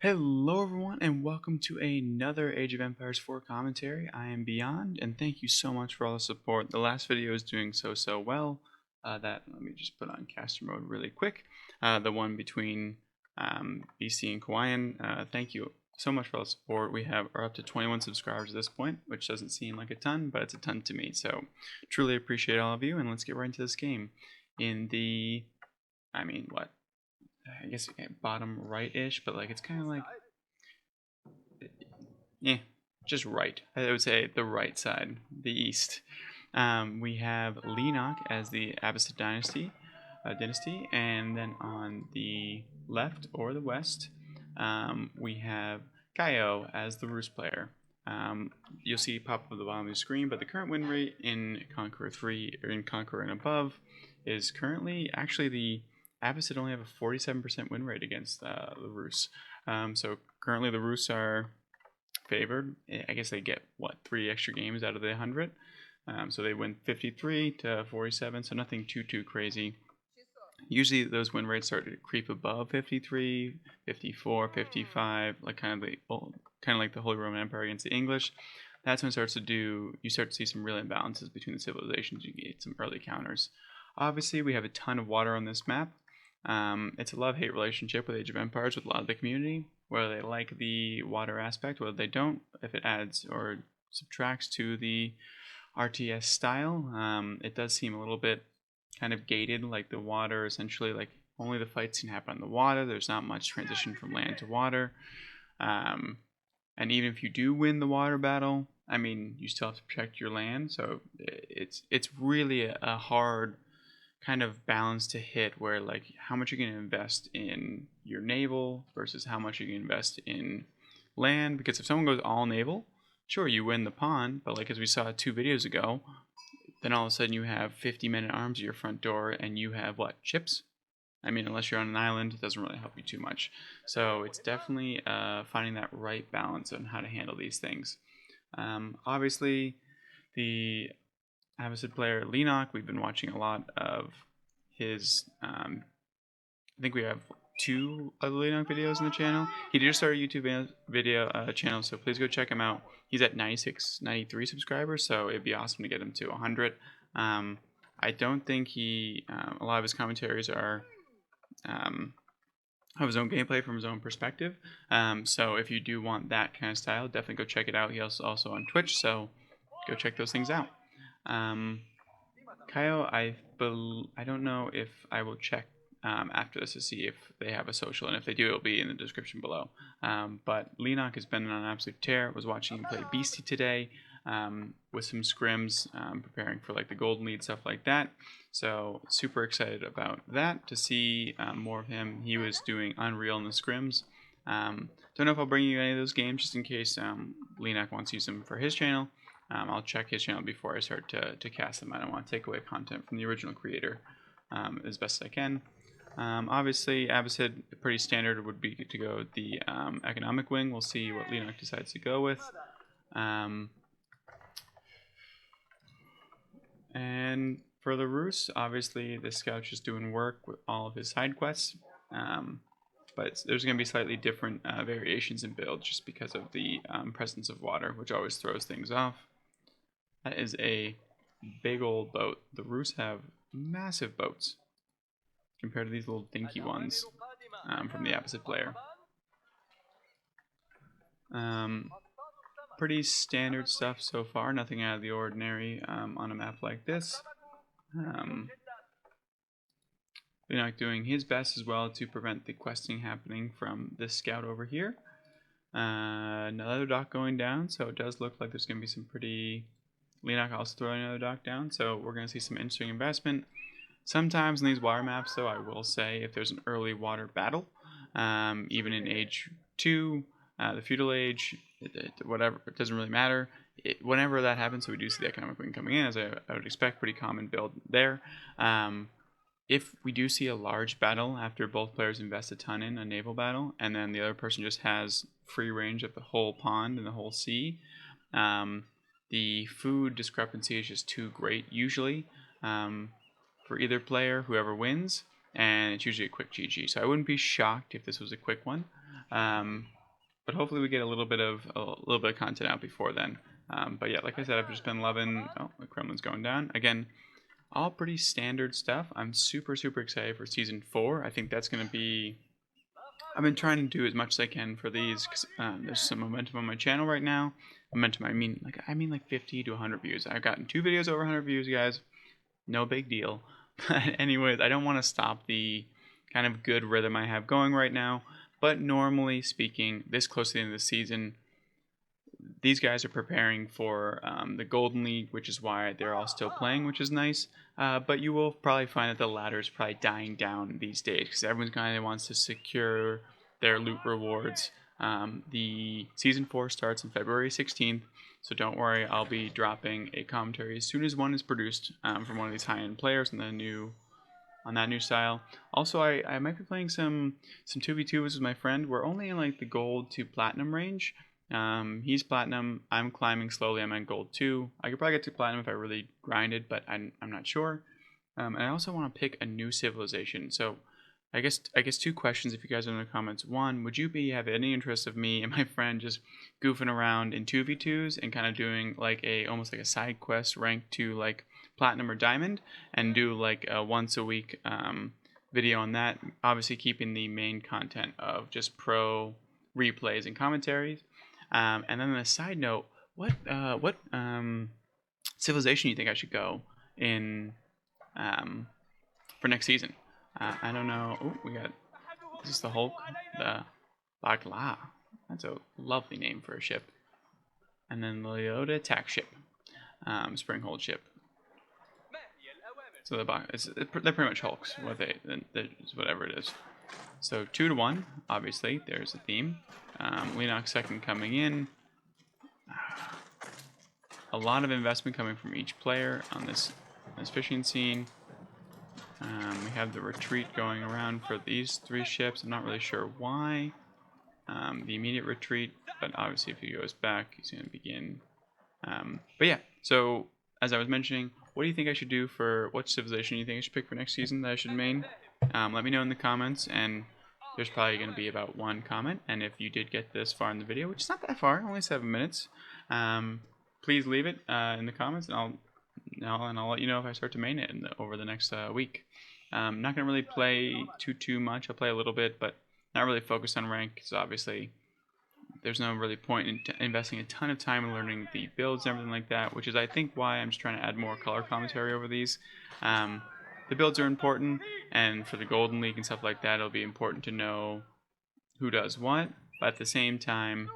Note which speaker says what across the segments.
Speaker 1: Hello everyone and welcome to another Age of Empires 4 commentary. I am Beyond and thank you so much for all the support. The last video is doing so well. Let me just put on caster mode really quick. The one between BC and Kauaian. Thank you so much for all the support. We are up to 21 subscribers at this point, which doesn't seem like a ton, but it's a ton to me. So truly appreciate all of you, and let's get right into this game. In the, I guess bottom right-ish, but like it's kind of like, yeah, just right. I would say the right side, the east. We have leenock as the Abbasid dynasty, and then on the left or the west, we have Kaio as the Rus player. You'll see pop up at the bottom of the screen, but the current win rate in Conqueror 3 or in Conqueror and above is currently actually the Abbasid only have a 47% win rate against the Rus. So currently the Rus are favored. I guess they get, 3 extra games out of the 100. So they win 53 to 47, so nothing too crazy. Usually those win rates start to creep above 53, 54, 55, like kind of like the Holy Roman Empire against the English. That's when you start to see some real imbalances between the civilizations. You get some early counters. Obviously, we have a ton of water on this map. It's a love-hate relationship with Age of Empires with a lot of the community, whether they like the water aspect, whether they don't, if it adds or subtracts to the RTS style. It does seem a little bit kind of gated, like the water essentially, like only the fights can happen on the water. There's not much transition from land to water. And even if you do win the water battle, I mean, you still have to protect your land, so it's really a hard kind of balance to hit, where like how much you're going to invest in your naval versus how much you can invest in land. Because if someone goes all naval, sure, you win the pawn, but like as we saw 2 videos ago, then all of a sudden you have 50 men at arms at your front door and you have chips? I mean, unless you're on an island, it doesn't really help you too much. So it's definitely finding that right balance on how to handle these things. Obviously, the Abbasid player leenock, we've been watching a lot of his. I think we have 2 other leenock videos on the channel. He did start a YouTube video channel, so please go check him out. He's at 93 subscribers, so it'd be awesome to get him to 100. I don't think a lot of his commentaries are have his own gameplay from his own perspective. So if you do want that kind of style, definitely go check it out. He's also on Twitch, so go check those things out. Kaio, I don't know if I will check after this to see if they have a social, and if they do, it'll be in the description below. But leenock has been on an absolute tear. I was watching him play Beastie today with some scrims, preparing for like the Golden Lead, stuff like that. So super excited about that, to see more of him. He was doing unreal in the scrims. Don't know if I'll bring you any of those games, just in case leenock wants to use them for his channel. I'll check his channel before I start to cast them. I don't want to take away content from the original creator as best as I can. Obviously, Abbasid, pretty standard would be to go with the economic wing. We'll see what leenock decides to go with. And for the Rus, obviously, the scout's just doing work with all of his side quests. But there's going to be slightly different variations in build, just because of the presence of water, which always throws things off. That is a big old boat. The Rus have massive boats compared to these little dinky ones from the Abbasid player. Pretty standard stuff so far, nothing out of the ordinary on a map like this. leenock doing his best as well to prevent the questing happening from this scout over here. Another dock going down, so it does look like there's going to be some pretty... leenock also throwing another dock down, so we're going to see some interesting investment. Sometimes in these water maps, though, I will say, if there's an early water battle, even in Age 2, the Feudal Age, whatever, it doesn't really matter. Whenever that happens, so we do see the economic wing coming in, as I would expect, pretty common build there. If we do see a large battle after both players invest a ton in a naval battle, and then the other person just has free range of the whole pond and the whole sea, the food discrepancy is just too great usually for either player, whoever wins, and it's usually a quick GG. So I wouldn't be shocked if this was a quick one. But hopefully we get a little bit of content out before then. But yeah, like I said, I've just been loving. Oh, the Kremlin's going down again. All pretty standard stuff. I'm super excited for season 4. I think that's gonna be. I've been trying to do as much as I can for these because there's some momentum on my channel right now. Momentum, I mean like 50 to 100 views. I've gotten 2 videos over 100 views, guys. No big deal. But anyways, I don't want to stop the kind of good rhythm I have going right now. But normally speaking, this close to the end of the season, these guys are preparing for the Golden League, which is why they're all still playing, which is nice. But you will probably find that the ladder is probably dying down these days because everyone's kind of wants to secure their loot rewards. The season 4 starts on February 16th, so don't worry, I'll be dropping a commentary as soon as one is produced from one of these high-end players on that new style. Also, I might be playing some 2v2s with my friend. We're only in like the gold to platinum range. He's platinum. I'm climbing slowly. I'm at gold 2. I could probably get to platinum if I really grinded, but I'm not sure. And I also want to pick a new civilization. So I guess 2 questions if you guys are in the comments. 1, would you have any interest of me and my friend just goofing around in 2v2s and kind of doing like almost like a side quest rank to like platinum or diamond and do like a once a week video on that, obviously keeping the main content of just pro replays and commentaries. And then on a side note, what civilization do you think I should go in for next season? I don't know. Oh, this is the Hulk, the Bagla. That's a lovely name for a ship. And then the Leota attack ship, Springhold ship. So they're pretty much Hulks. Whatever it is. So 2 to 1, obviously. There's a theme. Leenock second coming in. A lot of investment coming from each player on this fishing scene. We have the retreat going around for these 3 ships. I'm not really sure why. The immediate retreat, but obviously if he goes back, he's going to begin. But yeah, so as I was mentioning, what do you think I should do for what civilization do you think I should pick for next season that I should main? Let me know in the comments, and there's probably going to be about 1 comment. And if you did get this far in the video, which is not that far, only 7 minutes, please leave it in the comments, and I'll let you know if I start to main it over the next week. I'm not going to really play too much. I'll play a little bit, but not really focus on rank, because obviously there's no really point in investing a ton of time in learning the builds and everything like that, which is I think why I'm just trying to add more color commentary over these. The builds are important, and for the Golden League and stuff like that, it'll be important to know who does what, but at the same time,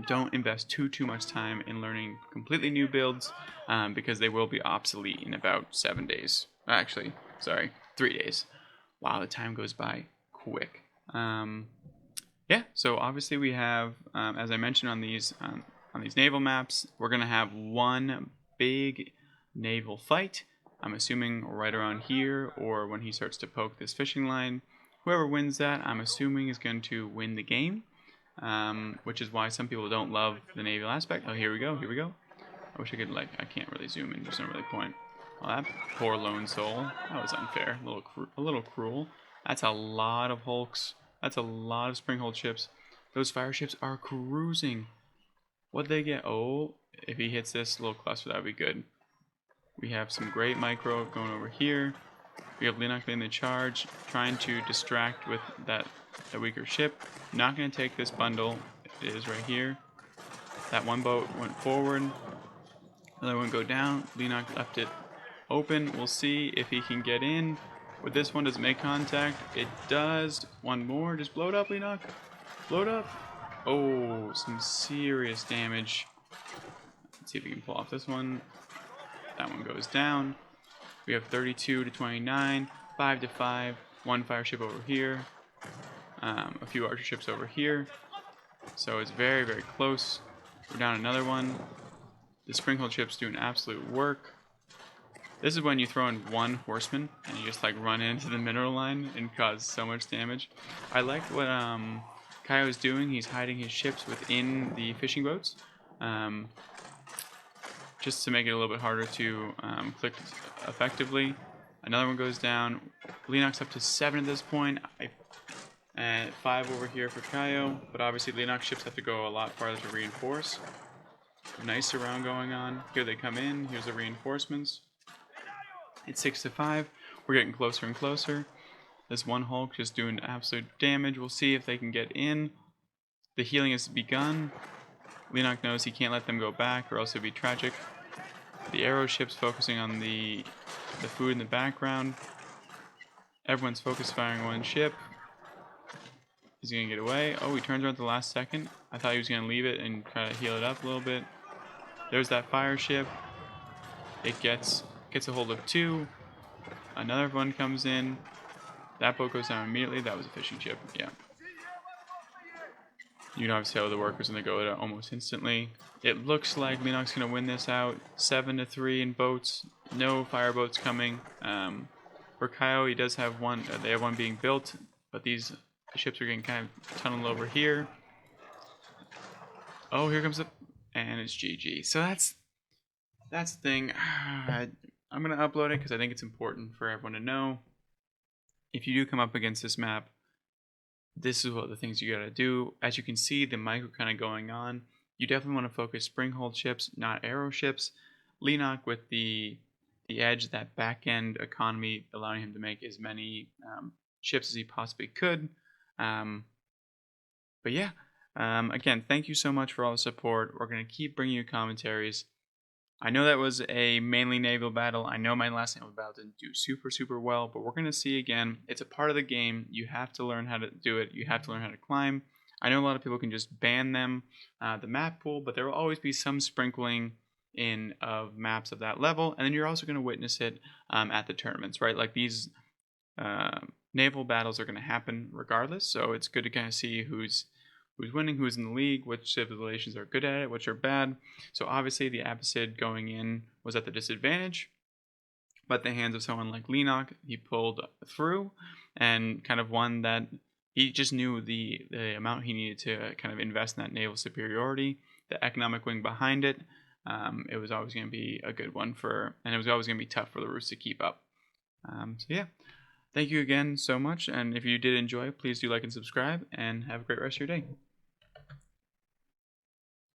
Speaker 1: don't invest too much time in learning completely new builds, because they will be obsolete in about 7 days. Actually, sorry, 3 days. Wow, the time goes by quick. Yeah, so obviously we have, as I mentioned on these naval maps, we're gonna have 1 big naval fight. I'm assuming right around here, or when he starts to poke this fishing line. Whoever wins that, I'm assuming, is going to win the game, which is why some people don't love the naval aspect. Oh, here we go. I wish I could, I can't really zoom in. There's no really point. Well, that poor lone soul. That was unfair. A little cruel. That's a lot of Hulks. That's a lot of Springhold ships. Those fire ships are cruising. What'd they get? Oh, if he hits this little cluster, that would be good. We have some great micro going over here. We have leenock leading the charge, trying to distract with that weaker ship. Not going to take this bundle. It is right here. That 1 boat went forward. Another one go down. Leenock left it open. We'll see if he can get in. With this one, does it make contact? It does. 1 more. Just blow it up, Leenock. Blow it up. Oh, some serious damage. Let's see if we can pull off this one. That one goes down. We have 32 to 29, 5 to 5, 1 fire ship over here, a few archer ships over here. So it's very close. We're down another one. The Springhold ship's doing absolute work. This is when you throw in 1 horseman and you just run into the mineral line and cause so much damage. I like what Kaio is doing. He's hiding his ships within the fishing boats. Just to make it a little bit harder to click effectively. Another one goes down. Leenock's up to 7 at this point. And 5 over here for Kaio, but obviously leenock ships have to go a lot farther to reinforce. Nice surround going on. Here they come in. Here's the reinforcements. It's 6 to 5. We're getting closer and closer. This one Hulk just doing absolute damage. We'll see if they can get in. The healing has begun. leenock knows he can't let them go back or else it'd be tragic. The arrow ship's focusing on the food in the background. Everyone's focus firing one ship. He's gonna get away. Oh, he turns around at the last second. I thought he was gonna leave it and try to heal it up a little bit. There's that fire ship. It gets a hold of 2. Another one comes in. That boat goes down immediately. That was a fishing ship. Yeah. You can obviously tell the workers when they go out almost instantly. It looks like leenock's gonna win this out. 7 to 3 in boats. No fire boats coming. For Kaio, he does have one. They have one being built, but these ships are getting kind of tunneled over here. Oh, here comes the, and it's GG. So that's the thing. I'm gonna upload it because I think it's important for everyone to know. If you do come up against this map, this is what the things you gotta do. As you can see, the micro kind of going on. You definitely want to focus springhold ships, not arrow ships. leenock with the edge, that back end economy, allowing him to make as many ships as he possibly could. But yeah, again, thank you so much for all the support. We're gonna keep bringing you commentaries. I know that was a mainly naval battle. I know my last naval battle didn't do super well, but we're going to see again. It's a part of the game. You have to learn how to do it. You have to learn how to climb. I know a lot of people can just ban them, the map pool, but there will always be some sprinkling in of maps of that level, and then you're also going to witness it at the tournaments, right? Like these naval battles are going to happen regardless, so it's good to kind of see who's winning, who's in the league, which civilizations are good at it, which are bad. So obviously the Abbasid going in was at the disadvantage, but the hands of someone like leenock, he pulled through and kind of won that. He just knew the amount he needed to kind of invest in that naval superiority, the economic wing behind it. It was always going to be a good one and it was always going to be tough for the Rus to keep up. So yeah, thank you again so much, and if you did enjoy, please do like and subscribe, and have a great rest of your day.